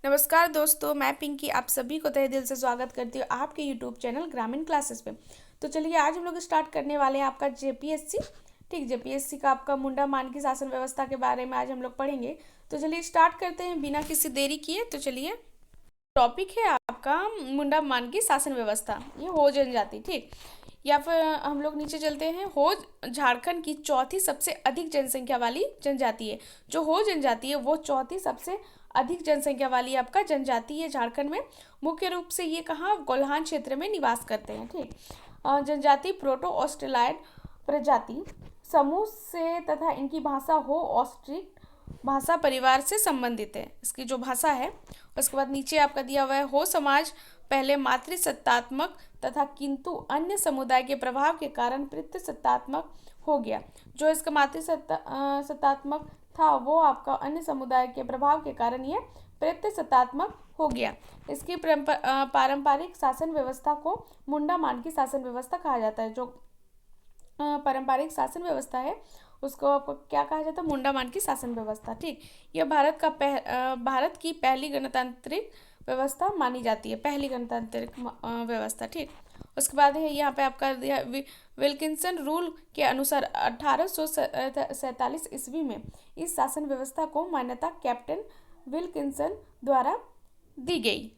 नमस्कार दोस्तों, मैं पिंकी आप सभी को तहे दिल से स्वागत करती हूँ आपके यूट्यूब चैनल ग्रामीण क्लासेस पे। तो चलिए आज हम लोग स्टार्ट करने वाले हैं आपका जेपीएससी। ठीक, जेपीएससी का आपका मुंडा मानकी शासन व्यवस्था के बारे में आज हम लोग पढ़ेंगे। तो चलिए स्टार्ट करते हैं बिना किसी देरी किए। तो चलिए टॉपिक है आपका मुंडा मानकी शासन व्यवस्था, ये हो जनजाति। ठीक, या फिर हम लोग नीचे चलते हैं। हो झारखंड की चौथी सबसे अधिक जनसंख्या वाली जनजाति है। जो हो जनजाति है वो चौथी सबसे अधिक जनसंख्या वाली आपका जनजाति है झारखंड में। मुख्य रूप से ये कहाँ कोल्हान क्षेत्र में निवास करते हैं। ठीक, जनजाति प्रोटो ऑस्ट्रेलाइड प्रजाति समूह से तथा इनकी भाषा हो ऑस्ट्रिक भाषा परिवार से संबंधित है, इसकी जो भाषा है। उसके बाद नीचे आपका दिया हुआ है हो समाज पहले मातृसत्तात्मक तथा किंतु अन्य समुदाय के प्रभाव के कारण पितृसत्तात्मक हो गया। जो इसका सत्तात्मक था वो आपका अन्य समुदाय के प्रभाव के कारण ये पितृसत्तात्मक हो गया। इसकी पारंपरिक शासन व्यवस्था को मुंडा मानकी शासन व्यवस्था कहा जाता है। जो पारंपरिक शासन व्यवस्था है उसको आपको क्या कहा जाता है? मुंडा मानकी शासन व्यवस्था। ठीक, यह भारत की पहली गणतांत्रिक व्यवस्था मानी जाती है, पहली गणतांत्रिक व्यवस्था। ठीक, उसके बाद है यहाँ पे आपका विल्किंसन रूल के अनुसार 1847 ईस्वी में इस शासन व्यवस्था को मान्यता कैप्टन विल्किंसन द्वारा दी गई,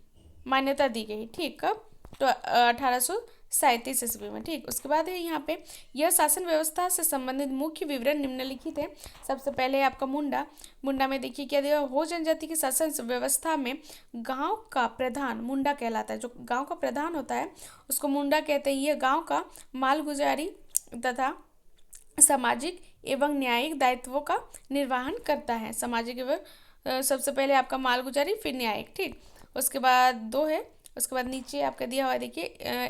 मान्यता दी गई। ठीक, कब? तो 1837 ईस्वी में। ठीक, उसके बाद है यहाँ पे यह शासन व्यवस्था से संबंधित मुख्य विवरण निम्नलिखित है। सबसे पहले आपका मुंडा में देखिए क्या दिया। हो जनजाति की शासन व्यवस्था में गांव का प्रधान मुंडा कहलाता है। जो गांव का प्रधान होता है उसको मुंडा कहते हैं। यह गांव का मालगुजारी तथा सामाजिक एवं न्यायिक दायित्वों का निर्वहन करता है। सामाजिक एवं सबसे पहले आपका मालगुजारी फिर न्यायिक। ठीक, उसके बाद दो है। उसके बाद नीचे आपका दिया हुआ है देखिए,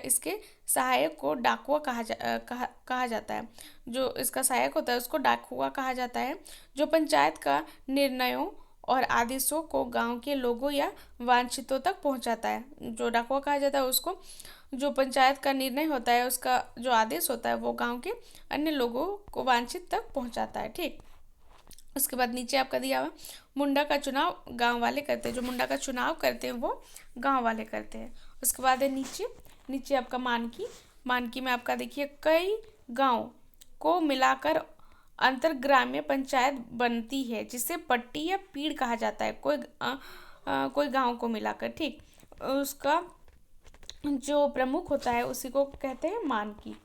इसके सहायक को डाकुआ कहा जाता है। जो इसका सहायक होता है उसको डाकुआ कहा जाता है। जो पंचायत का निर्णयों और आदेशों को गांव के लोगों या वांछितों तक पहुंचाता है। जो डाकुआ कहा जाता है उसको जो पंचायत का निर्णय होता है उसका जो आदेश होता है वो गांव के अन्य लोगों को वांछित तक पहुंचाता है। ठीक, उसके बाद नीचे आपका दिया हुआ मुंडा का चुनाव गांव वाले करते हैं। जो मुंडा का चुनाव करते हैं वो गांव वाले करते हैं। उसके बाद है नीचे आपका मानकी में आपका देखिए कई गांव को मिलाकर अंतरग्राम्य पंचायत बनती है जिसे पट्टी या पीड़ कहा जाता है। कोई गांव को मिलाकर। ठीक, उसका जो प्रमुख होता है उसी को कहते हैं मानकी।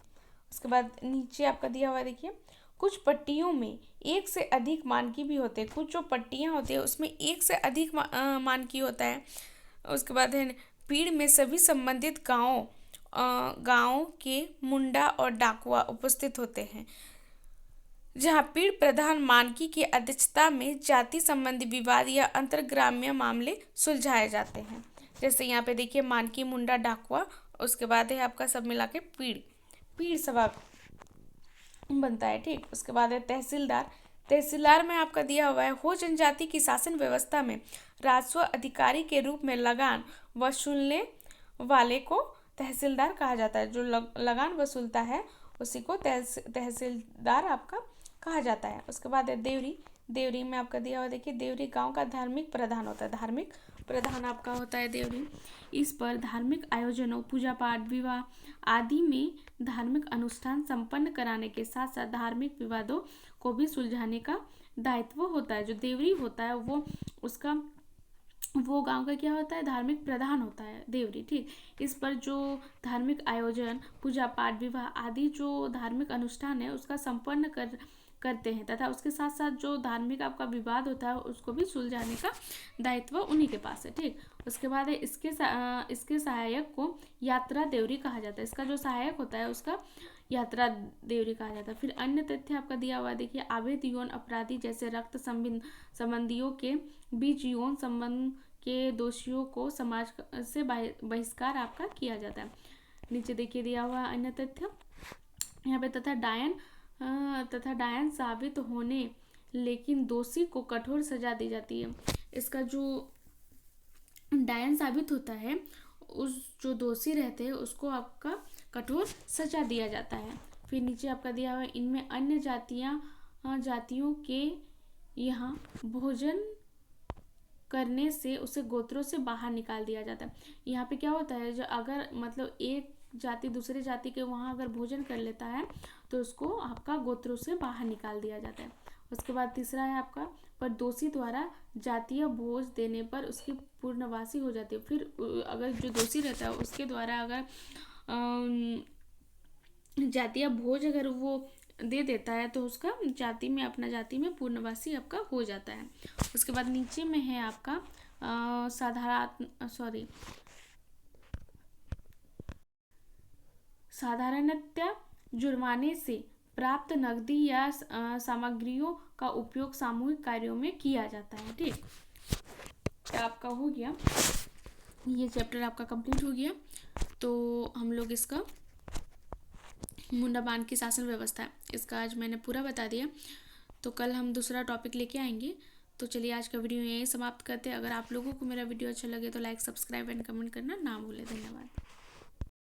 उसके बाद नीचे आपका दिया हुआ देखिए कुछ पट्टियों में एक से अधिक मानकी भी होते हैं। कुछ जो पट्टियाँ होती है उसमें एक से अधिक मानकी होता है। उसके बाद है पीड़ में सभी संबंधित गाँव के मुंडा और डाकुआ उपस्थित होते हैं। जहाँ पीड़ प्रधान मानकी की अध्यक्षता में जाति संबंधी विवाद या अंतरग्राम्य मामले सुलझाए जाते हैं। जैसे यहाँ पे देखिए मानकी मुंडा डाकुआ, उसके बाद है आपका सब मिला के पीड़ सभा बनता है। ठीक, उसके बाद है तहसीलदार में आपका दिया हुआ है हो जनजाति की शासन व्यवस्था में राजस्व अधिकारी के रूप में लगान वसूलने वाले को तहसीलदार कहा जाता है। जो लगान वसूलता है उसी को तहसीलदार आपका कहा जाता है। उसके बाद है देवरी में आपका दिया हुआ देखिए देवरी गांव का धार्मिक प्रधान होता है। धार्मिक प्रधान आपका होता है देवरी। इस पर धार्मिक आयोजनों पूजा पाठ विवाह आदि में धार्मिक अनुष्ठान संपन्न कराने के साथ साथ धार्मिक विवादों को भी सुलझाने का दायित्व होता है। जो देवरी होता है वो गांव का क्या होता है? धार्मिक प्रधान होता है देवरी। ठीक, इस पर जो धार्मिक आयोजन पूजा पाठ विवाह आदि जो धार्मिक अनुष्ठान है उसका संपन्न करते हैं तथा उसके साथ साथ जो धार्मिक आपका विवाद होता है उसको भी सुलझाने का दायित्व उन्हीं के पास है। ठीक, उसके बाद है इसके सहायक को यात्रा देवरी कहा जाता है। इसका जो सहायक होता है उसका यात्रा देवरी कहा जाता है। फिर अन्य तथ्य आपका दिया हुआ देखिए अवैध यौन अपराधी जैसे रक्त संबंधियों के बीच यौन संबंध के दोषियों को समाज से बहिष्कार आपका किया जाता है। नीचे देखिए दिया हुआ अन्य तथ्य यहाँ पे तथा डायन साबित होने लेकिन दोषी को कठोर सजा दी जाती है। इसका जो डायन साबित होता है उस जो दोषी रहते हैं उसको आपका कठोर सजा दिया जाता है। फिर नीचे आपका दिया हुआ इनमें अन्य जातियों के यहाँ भोजन करने से उसे गोत्रों से बाहर निकाल दिया जाता है। यहाँ पे क्या होता है, जो अगर मतलब एक जाति दूसरे जाति के वहाँ अगर भोजन कर लेता है तो उसको आपका गोत्रों से बाहर निकाल दिया जाता है। उसके बाद तीसरा है आपका, पर दोषी द्वारा जातीय भोज देने पर उसकी पूर्णवासी हो जाती है। फिर अगर जो दोषी रहता है उसके द्वारा अगर जातीय भोज अगर वो दे देता है तो उसका जाति में, अपना जाति में पूर्णवासी आपका हो जाता है। उसके बाद नीचे में है आपका साधारणतः जुर्माने से प्राप्त नकदी या सामग्रियों का उपयोग सामूहिक कार्यों में किया जाता है। ठीक, आपका हो गया, ये चैप्टर आपका कंप्लीट हो गया। तो हम लोग इसका मुंडाबान की शासन व्यवस्था, इसका आज मैंने पूरा बता दिया। तो कल हम दूसरा टॉपिक लेके आएंगे। तो चलिए आज का वीडियो यहीं समाप्त करते हैं। अगर आप लोगों को मेरा वीडियो अच्छा लगे तो लाइक, सब्सक्राइब एंड कमेंट करना ना भूलें। धन्यवाद।